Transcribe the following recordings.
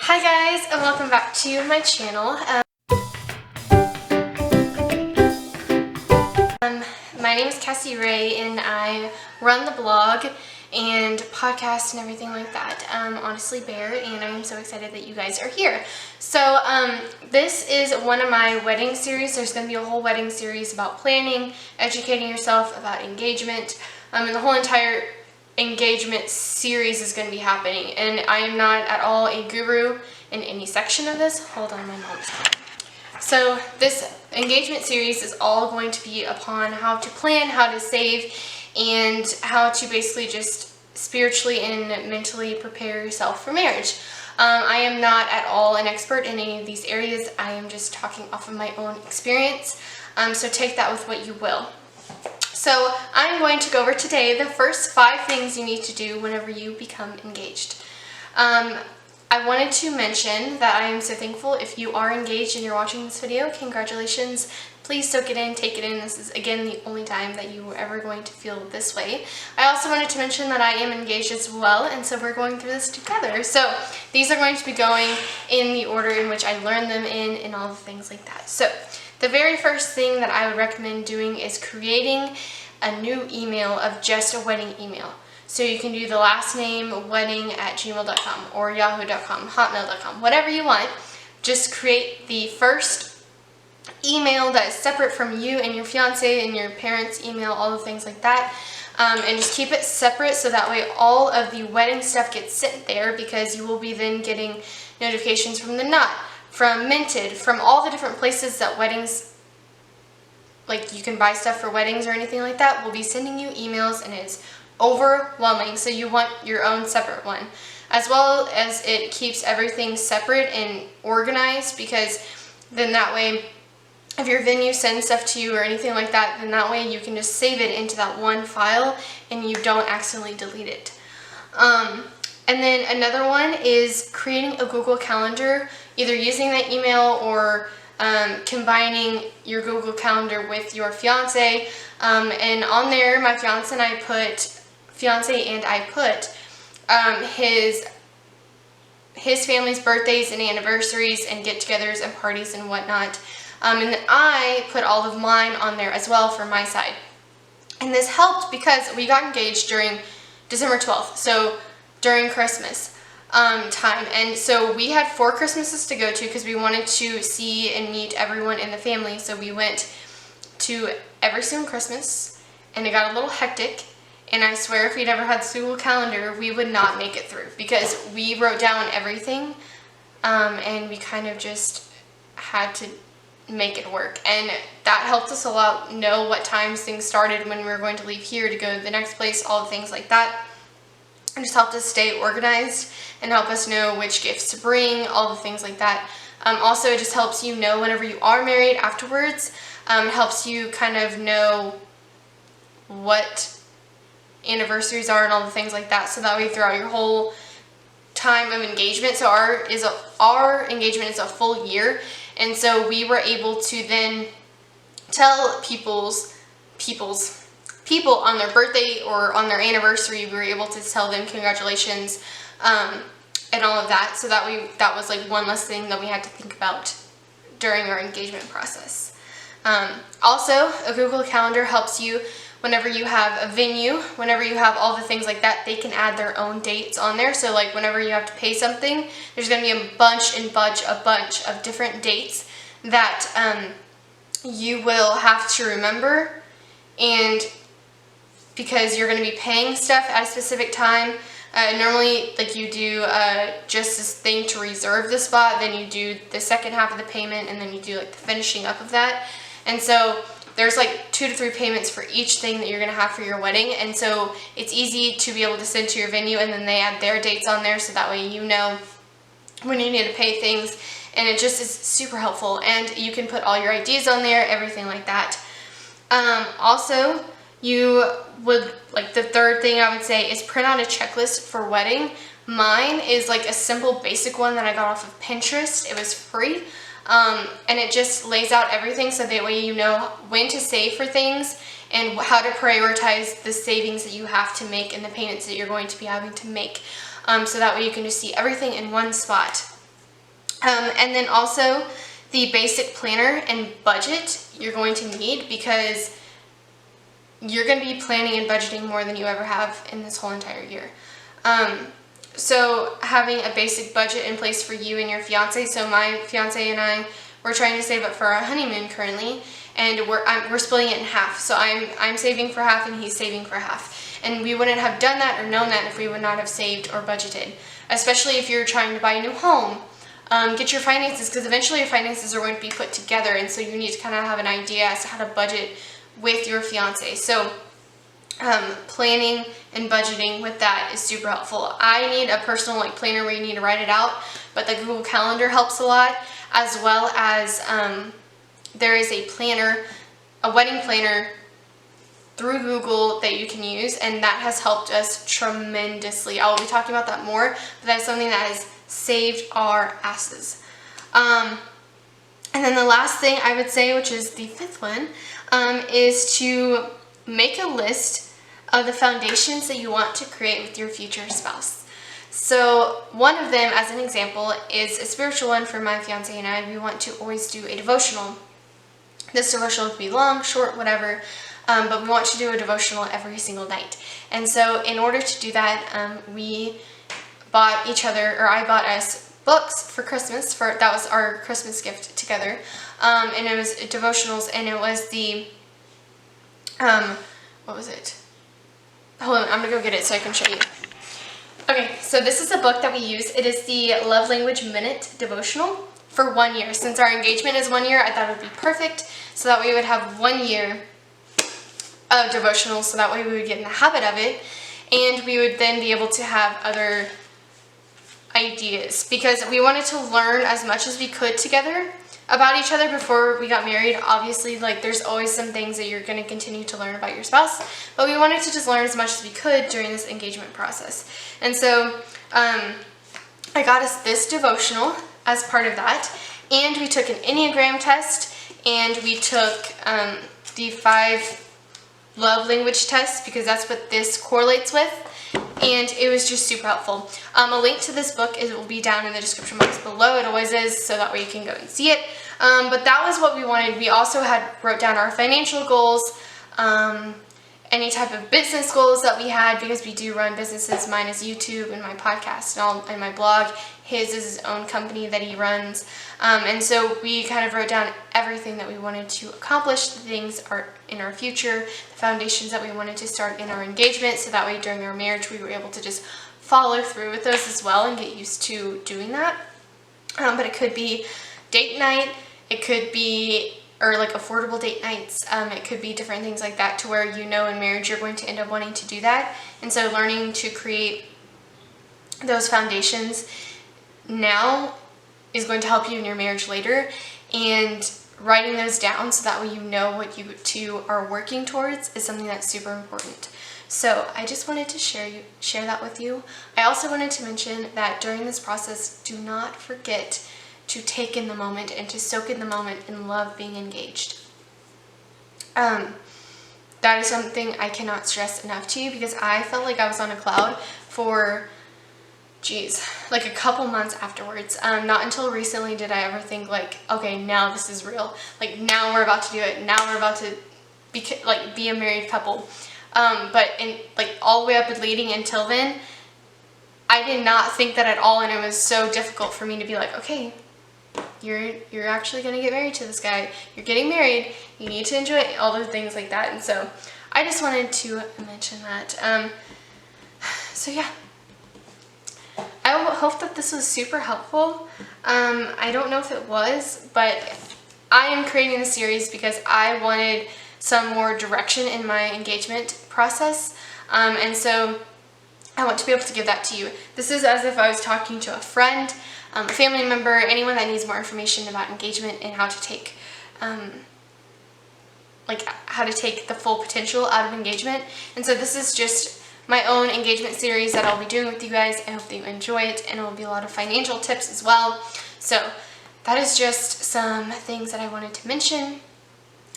Hi guys, and welcome back to my channel. My name is Cassie Ray, and I run the blog and podcast and everything like that, Honestly Bear, and I'm so excited that you guys are here. So this is one of my wedding series. There's going to be a whole wedding series about planning, educating yourself about engagement, and the whole entire engagement series is going to be happening. And I am not at all a guru in any section of this. Hold on, my mom's calling. So this engagement series is all going to be upon how to plan, how to save, and how to basically just spiritually and mentally prepare yourself for marriage. I am not at all an expert in any of these areas. I am just talking off of my own experience. So take that with what you will. So I'm going to go over today the first 5 things you need to do whenever you become engaged. I wanted to mention that I am so thankful if you are engaged and you're watching this video. Congratulations. Please soak it in, take it in. This is, again, the only time that you are ever going to feel this way. I also wanted to mention that I am engaged as well, and so we're going through this together. So these are going to be going in the order in which I learned them in and all the things like that. So the very first thing that I would recommend doing is creating a new email of just a wedding email. So you can do the last name wedding@gmail.com or yahoo.com, hotmail.com, whatever you want. Just create the first email that is separate from you and your fiance and your parents' email, all the things like that. And just keep it separate so that way all of the wedding stuff gets sent there, because you will be then getting notifications from The Knot, from Minted, from all the different places that weddings, like you can buy stuff for weddings or anything like that, will be sending you emails, and it's overwhelming. So you want your own separate one, as well as it keeps everything separate and organized, because then that way if your venue sends stuff to you or anything like that, then that way you can just save it into that one file and you don't accidentally delete it. And then another one is creating a Google Calendar, either using that email or combining your Google Calendar with your fiance. And on there, my fiance and I put his family's birthdays and anniversaries and get-togethers and parties and whatnot. And then I put all of mine on there as well for my side. And this helped because we got engaged during December 12th, so during Christmas time. And so we had 4 Christmases to go to because we wanted to see and meet everyone in the family. So we went to every single Christmas, and it got a little hectic. And I swear if we'd ever had the Google Calendar, we would not make it through, because we wrote down everything, and we kind of just had to make it work. And that helped us a lot know what times things started, when we were going to leave here to go to the next place, all the things like that. It just helped us stay organized and help us know which gifts to bring, all the things like that. Also, it just helps you know whenever you are married afterwards. It helps you kind of know what anniversaries are and all the things like that, so that way throughout your whole time of engagement. So our engagement is a full year, and so we were able to then tell people on their birthday or on their anniversary, we were able to tell them congratulations, and all of that. So that was like one less thing that we had to think about during our engagement process. Also, a Google Calendar helps you whenever you have a venue, whenever you have all the things like that, they can add their own dates on there. So like whenever you have to pay something, there's going to be a bunch of different dates that you will have to remember. And because you're going to be paying stuff at a specific time, normally like you do just this thing to reserve the spot, then you do the second half of the payment, and then you do like the finishing up of that. And so there's like 2 to 3 payments for each thing that you're going to have for your wedding. And so it's easy to be able to send to your venue, and then they add their dates on there, so that way you know when you need to pay things. And it just is super helpful, and you can put all your IDs on there, everything like that. Also, you would, like, the third thing I would say is print out a checklist for wedding. Mine is like a simple basic one that I got off of Pinterest. It was free. And it just lays out everything, so that way you know when to save for things and how to prioritize the savings that you have to make and the payments that you're going to be having to make. So that way you can just see everything in one spot. And then also the basic planner and budget you're going to need, because you're going to be planning and budgeting more than you ever have in this whole entire year. So having a basic budget in place for you and your fiance. So my fiance and I, we're trying to save up for our honeymoon currently, and we're splitting it in half. So I'm saving for half and he's saving for half. And we wouldn't have done that or known that if we would not have saved or budgeted. Especially if you're trying to buy a new home. Get your finances, because eventually your finances are going to be put together, and so you need to kind of have an idea as to how to budget with your fiance. So planning and budgeting with that is super helpful. I need a personal planner where you need to write it out, but the Google Calendar helps a lot, as well as there is a planner, a wedding planner through Google that you can use, and that has helped us tremendously. I will be talking about that more, but that's something that has saved our asses. And then the last thing I would say, which is the fifth one, is to make a list of the foundations that you want to create with your future spouse. So one of them, as an example, is a spiritual one for my fiance and I. We want to always do a devotional. This devotional could be long, short, whatever, but we want to do a devotional every single night. And so in order to do that, we bought each other, or I bought us books for Christmas. That was our Christmas gift together. And it was devotionals, and it was the, what was it? Hold on, I'm gonna go get it so I can show you. Okay, so this is a book that we use. It is the Love Language Minute devotional for 1 year. Since our engagement is 1 year, I thought it would be perfect, so that we would have 1 year of devotionals, so that way we would get in the habit of it, and we would then be able to have other ideas, because we wanted to learn as much as we could together about each other before we got married. Obviously, there's always some things that you're going to continue to learn about your spouse, but we wanted to just learn as much as we could during this engagement process. And so I got us this devotional as part of that, and we took an Enneagram test, and we took the 5 love language tests, because that's what this correlates with, and it was just super helpful. A link to this book will be down in the description box below. It always is, so that way you can go and see it. But that was what we wanted. We also wrote down our financial goals, any type of business goals that we had, because we do run businesses. Mine is YouTube and my podcast and my blog. His is his own company that he runs. And so we kind of wrote down everything that we wanted to accomplish, the things are in our future, the foundations that we wanted to start in our engagement, so that way during our marriage we were able to just follow through with those as well and get used to doing that. But it could be date night, it could be, or affordable date nights, it could be different things like that, to where in marriage you're going to end up wanting to do that. And so learning to create those foundations now is going to help you in your marriage later, and writing those down so that way you know what you two are working towards is something that's super important. So I just wanted to share that with you. I also wanted to mention that during this process, do not forget to take in the moment and to soak in the moment and love being engaged. That is something I cannot stress enough to you, because I felt like I was on a cloud for a couple months afterwards. Not until recently did I ever think okay, now this is real. Now we're about to do it. Now we're about to be a married couple. But all the way up and leading until then, I did not think that at all, and it was so difficult for me to be okay, you're actually gonna get married to this guy. You're getting married. You need to enjoy it, all the things like that. And so I just wanted to mention that. So yeah. I hope that this was super helpful. I don't know if it was, but I am creating this series because I wanted some more direction in my engagement process, and so I want to be able to give that to you. This is as if I was talking to a friend, a family member, anyone that needs more information about engagement and how to take the full potential out of engagement. And so this is just my own engagement series that I'll be doing with you guys. I hope that you enjoy it, and it will be a lot of financial tips as well. So that is just some things that I wanted to mention.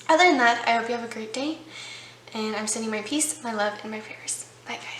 Other than that, I hope you have a great day, and I'm sending my peace, my love, and my prayers. Bye guys.